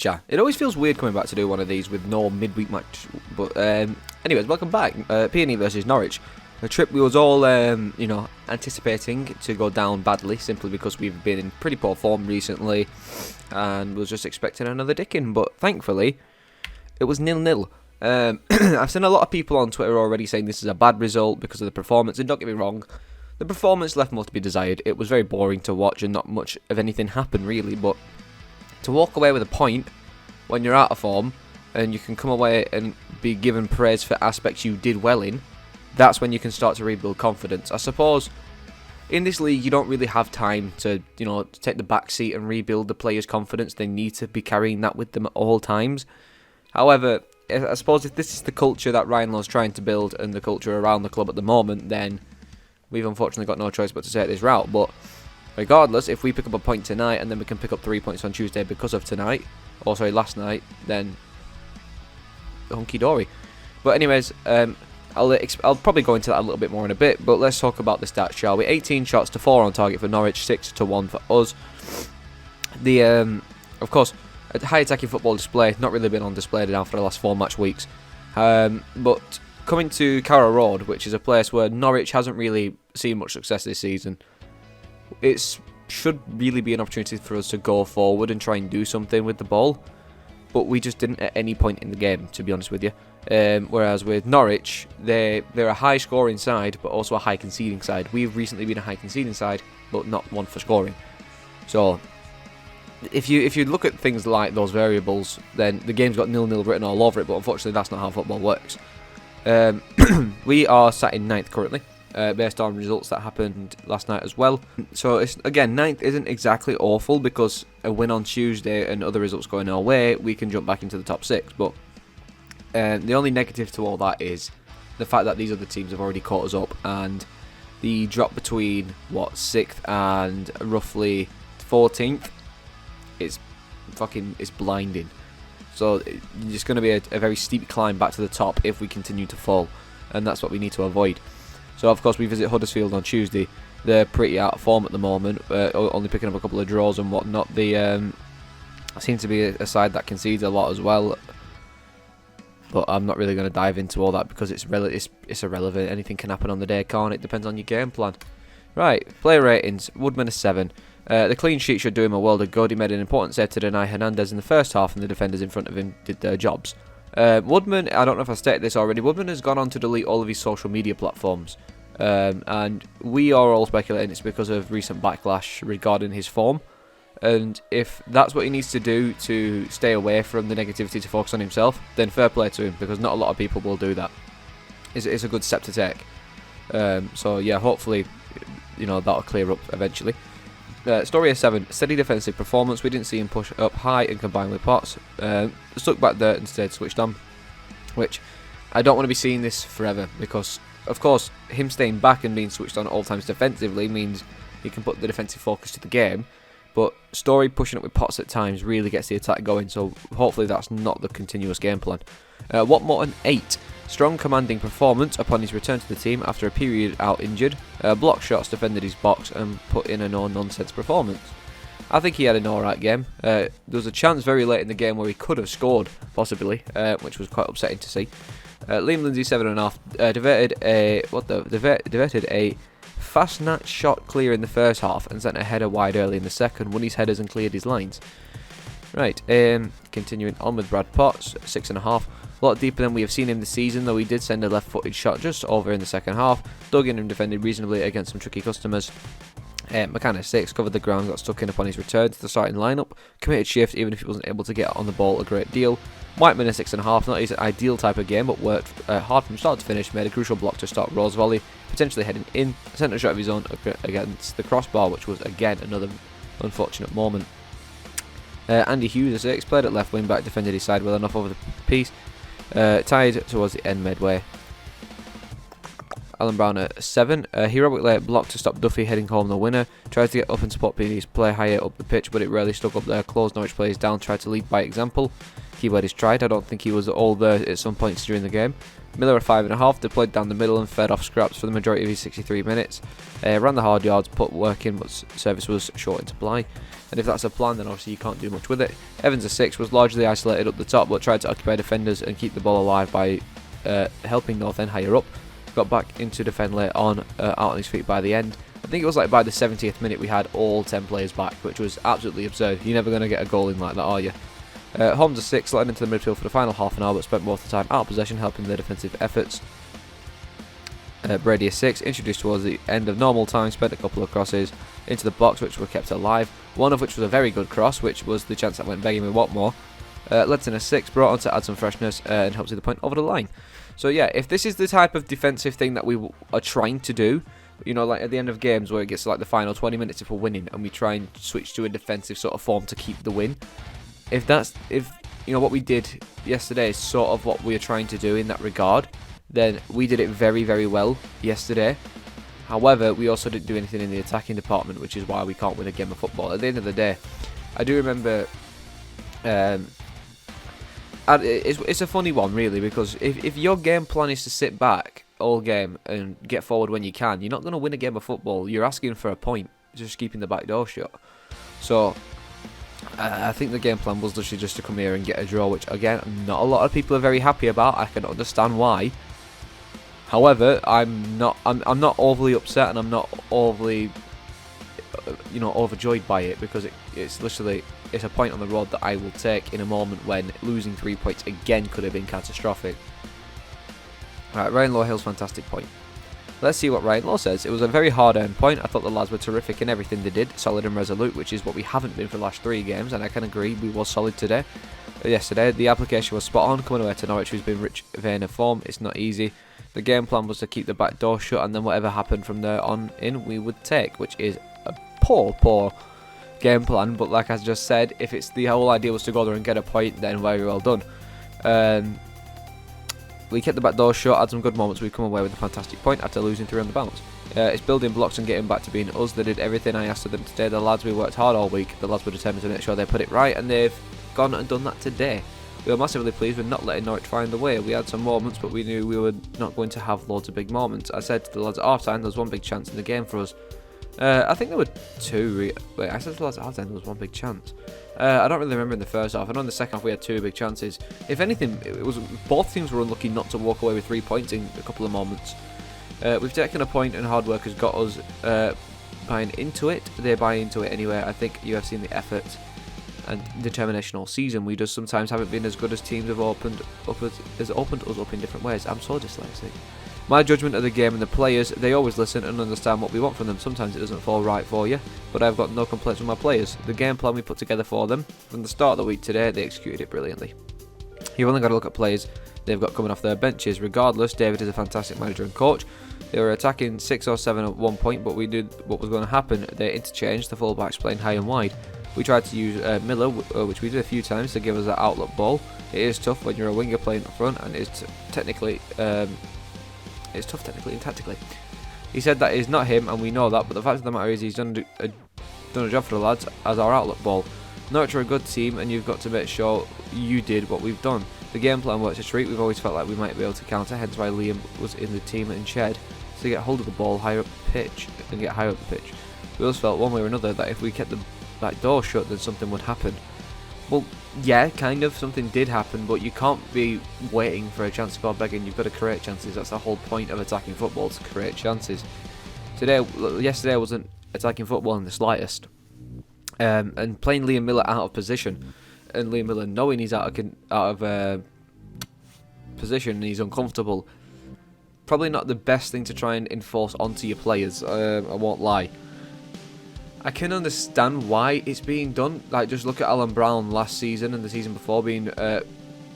ja. It always feels weird coming back to do one of these with no midweek match. But anyways, welcome back. P&E versus Norwich. A trip we was all, anticipating to go down badly, simply because we've been in pretty poor form recently, and was just expecting another dicking. But thankfully, it was 0-0. I've seen a lot of people on Twitter already saying this is a bad result because of the performance, and don't get me wrong, the performance left more to be desired. It was very boring to watch, and not much of anything happened really. But to walk away with a point when you're out of form, and you can come away and be given praise for aspects you did well in, that's when you can start to rebuild confidence. I suppose in this league you don't really have time to, take the back seat and rebuild the players' confidence. They need to be carrying that with them at all times. However, I suppose if this is the culture that Ryan Lowe's trying to build and the culture around the club at the moment, then we've unfortunately got no choice but to take this route. But regardless, if we pick up a point tonight and then we can pick up 3 points on Tuesday because of last night, then hunky-dory. But anyways, I'll probably go into that a little bit more in a bit, but let's talk about the stats, shall we? 18 shots to 4 on target for Norwich, 6 to 1 for us. Of course, a high attacking football display, not really been on display now for the last 4 match weeks. But coming to Carrow Road, which is a place where Norwich hasn't really seen much success this season, it should really be an opportunity for us to go forward and try and do something with the ball. But we just didn't at any point in the game, to be honest with you. Whereas with Norwich, they're a high scoring side, but also a high conceding side. We've recently been a high conceding side, but not one for scoring. So if you look at things like those variables, then the game's got 0-0 written all over it. But unfortunately, that's not how football works. We are sat in 9th currently, based on results that happened last night as well. So again, 9th isn't exactly awful, because a win on Tuesday and other results going our way, we can jump back into the top 6. But the only negative to all that is the fact that these other teams have already caught us up, and the drop between 6th and roughly 14th is blinding. So it's just going to be a very steep climb back to the top if we continue to fall, and that's what we need to avoid. So of course we visit Huddersfield on Tuesday. They're pretty out of form at the moment, only picking up a couple of draws and whatnot. They seem to be a side that concedes a lot as well. But I'm not really going to dive into all that because it's irrelevant. Anything can happen on the day, can't it? Depends on your game plan. Right, player ratings. Woodman is 7. The clean sheet should do him a world of good. He made an important save to deny Hernandez in the first half, and the defenders in front of him did their jobs. Woodman, I don't know if I stated this already, Woodman has gone on to delete all of his social media platforms. And we are all speculating it's because of recent backlash regarding his form. And if that's what he needs to do to stay away from the negativity to focus on himself, then fair play to him, because not a lot of people will do that. It's a good step to take. So yeah, hopefully, that'll clear up eventually. Story is 7. Steady defensive performance. We didn't see him push up high and combine with Potts. Stuck back there and stayed switched on. Which, I don't want to be seeing this forever, because, of course, him staying back and being switched on at all times defensively means he can put the defensive focus to the game. But Story pushing up with Potts at times really gets the attack going, so hopefully that's not the continuous game plan. Watmore 8. Strong commanding performance upon his return to the team after a period out injured. Block shots, defended his box and put in a no-nonsense performance. I think he had an alright game. There was a chance very late in the game where he could have scored, possibly, which was quite upsetting to see. Liam Lindsay 7.5. Diverted a fast nat shot clear in the first half and sent a header wide early in the second, won his headers and cleared his lines. Right, continuing on with Brad Potts, 6.5. A lot deeper than we have seen him this season, though he did send a left-footed shot just over in the second half. Dug in and defended reasonably against some tricky customers. McCann 6, covered the ground, got stuck in upon his return to the starting lineup. Committed shift even if he wasn't able to get on the ball a great deal. Whiteman 6.5, not his ideal type of game, but worked hard from start to finish. Made a crucial block to stop Rowe's volley, potentially heading in. Sent a shot of his own against the crossbar, which was again another unfortunate moment. Andy Hughes 6, played at left wing back, defended his side well enough over the piece. Tied towards the end midway. Alan Brown at 7. Heroically blocked to stop Duffy heading home the winner. Tried to get up and support PD's play higher up the pitch, but it rarely stuck up there. Closed Norwich players down, tried to lead by example. Keyword is tried. I don't think he was all there at some points during the game. Miller at 5.5, deployed down the middle and fed off scraps for the majority of his 63 minutes. Ran the hard yards, put work in, but service was short in supply. And if that's a plan, then obviously you can't do much with it. Evans at 6 was largely isolated up the top, but tried to occupy defenders and keep the ball alive by helping North End higher up. Got back into defend late on, out on his feet by the end. I think it was like by the 70th minute we had all 10 players back, which was absolutely absurd. You're never going to get a goal in like that, are you? Holmes at 6, sliding into the midfield for the final half an hour, but spent most of the time out of possession, helping their defensive efforts. Brady at 6, introduced towards the end of normal time, spent a couple of crosses into the box, which were kept alive. One of which was a very good cross, which was the chance that went begging we want more. Letson at 6, brought on to add some freshness and help see the point over the line. So yeah, if this is the type of defensive thing that we are trying to do, you know, like at the end of games where it gets to like the final 20 minutes if we're winning and we try and switch to a defensive sort of form to keep the win. If you know what we did yesterday is sort of what we are trying to do in that regard, then we did it very, very well yesterday. However, we also didn't do anything in the attacking department, which is why we can't win a game of football. At the end of the day, I do remember, it's a funny one really, because if your game plan is to sit back all game and get forward when you can, you're not going to win a game of football. You're asking for a point, just keeping the back door shut. So I think the game plan was literally just to come here and get a draw, which again, not a lot of people are very happy about. I can understand why. However, I'm not overly upset, and I'm not overly, overjoyed by it, because it's literally a point on the road that I will take in a moment when losing 3 points again could have been catastrophic. Right, Ryan Low-Hill's fantastic point. Let's see what Ryan Lowe says. It was a very hard-earned point. I thought the lads were terrific in everything they did, solid and resolute, which is what we haven't been for the last 3 games, and I can agree we were solid yesterday. The application was spot on, coming away to Norwich, who's been rich vein of form. It's not easy. The game plan was to keep the back door shut, and then whatever happened from there on in, we would take, which is a poor game plan. But like I just said, if it's the whole idea was to go there and get a point, then very well done. We kept the back door shut, had some good moments. We've come away with a fantastic point after losing 3 on the bounce. It's building blocks and getting back to being us. They did everything I asked of them today. The lads, we worked hard all week. The lads were determined to make sure they put it right, and they've gone and done that today. We were massively pleased with not letting Norwich find the way. We had some moments, but we knew we were not going to have loads of big moments. I said to the lads at half time, there was one big chance in the game for us. I think there were 2. Wait, I said to the lads at half time there was one big chance. I don't really remember in the first half. I know in the second half we had 2 big chances. If anything, it was both teams were unlucky not to walk away with 3 points in a couple of moments. We've taken a point, and hard work has got us buying into it. They buy into it anyway. I think you have seen the effort and determination all season. We just sometimes haven't been as good as teams have opened us up in different ways. I'm so dyslexic. My judgment of the game and the players, they always listen and understand what we want from them. Sometimes it doesn't fall right for you, but I've got no complaints with my players. The game plan we put together for them from the start of the week today, they executed it brilliantly. You've only got to look at players they've got coming off their benches. Regardless, David is a fantastic manager and coach. They were attacking 6 or 7 at one point, but we did what was going to happen. They interchanged, the fullbacks playing high and wide. We tried to use Miller, which we did a few times, to give us that outlet ball. It is tough when you're a winger playing up front, and it's technically it's tough technically and tactically. He said that is not him, and we know that, but the fact of the matter is he's done a job for the lads as our outlet ball. Norwich are a good team, and you've got to make sure you did what we've done. The game plan works a treat. We've always felt like we might be able to counter, hence why Liam was in the team and Shed to get hold of the ball higher up the pitch and get higher up the pitch. We always felt one way or another that if we kept the back door shut, then something would happen. Well, yeah, kind of, something did happen, but you can't be waiting for a chance to go begging. You've got to create chances. That's the whole point of attacking football, to create chances. Yesterday wasn't attacking football in the slightest, and playing Liam Miller out of position, and Liam Miller knowing he's out of position and he's uncomfortable, probably not the best thing to try and enforce onto your players. I won't lie. I can understand why it's being done. Like, just look at Alan Brown last season and the season before being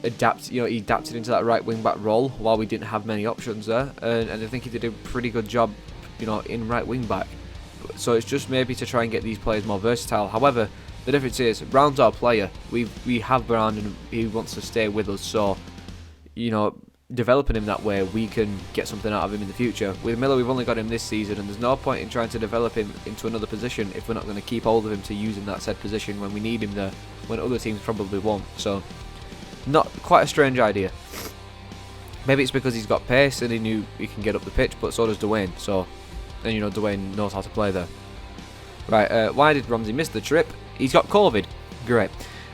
adapted. You know, he adapted into that right wing back role while we didn't have many options there, and I think he did a pretty good job, you know, in right wing back. So it's just maybe to try and get these players more versatile. However, the difference is Brown's our player. We have Brown and he wants to stay with us. So, you know, developing him that way, we can get something out of him in the future. With Miller, we've only got him this season, and there's no point in trying to develop him into another position if we're not going to keep hold of him to use in that said position when we need him there, when other teams probably won't. So Not quite a strange idea. Maybe it's because he's got pace and he knew he can get up the pitch, but so does Dwayne. So, and you know, Dwayne knows how to play there. Right, why did Ramsey miss the trip? He's got COVID. Great.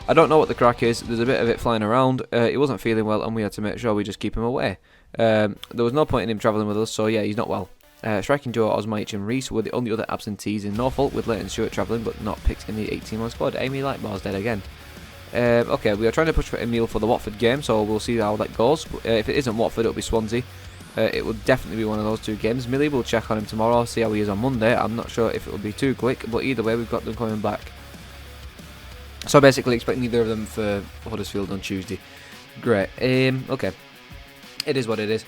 I don't know what the crack is. There's a bit of it flying around. He wasn't feeling well, and we had to make sure we just keep him away. There was no point in him travelling with us, so yeah, he's not well. Striking duo Osmaich and Reese were the only other absentees in Norfolk, with Leighton Stewart travelling but not picked in the 18-man squad. Amy Lightbar's dead again. Okay, we are trying to push for Emile for the Watford game, so we'll see how that goes. If it isn't Watford, it'll be Swansea. It will definitely be one of those two games. Millie will check on him tomorrow, see how he is on Monday. I'm not sure if it will be too quick, but either way, we've got them coming back. So basically, expect neither of them for Huddersfield on Tuesday. Great. Okay, it is what it is.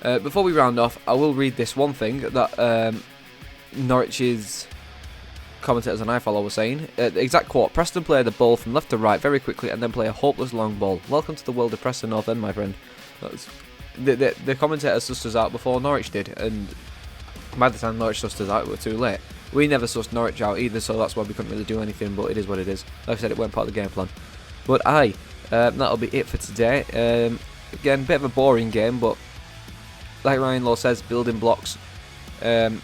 Before we round off, I will read this one thing that Norwich's commentators and I follow were saying. The exact quote: Preston play the ball from left to right very quickly and then play a hopeless long ball. Welcome to the world of Preston North End, my friend. That's, the commentators sussed us out before Norwich did, and by the time Norwich sussed us out, it was too late. We never sussed Norwich out either, so that's why we couldn't really do anything, but it is what it is. Like I said, it weren't part of the game plan. But that'll be it for today. Again, bit of a boring game, but like Ryan Lowe says, building blocks. And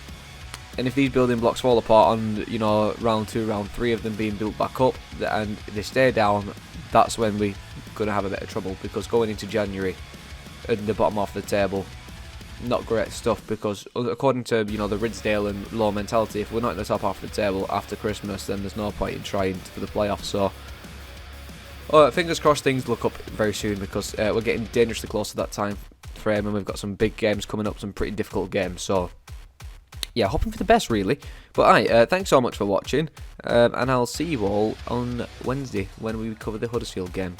if these building blocks fall apart on, you know, round 2, round 3 of them being built back up, and they stay down, that's when we're going to have a bit of trouble, because going into January at the bottom half of the table, not great stuff, because according to, you know, the Ridsdale and Low mentality, if we're not in the top half of the table after Christmas, then there's no point in trying for the playoffs. So fingers crossed things look up very soon, because we're getting dangerously close to that time frame, and we've got some big games coming up, some pretty difficult games. So yeah, hoping for the best really. But thanks so much for watching, and I'll see you all on Wednesday when we cover the Huddersfield game.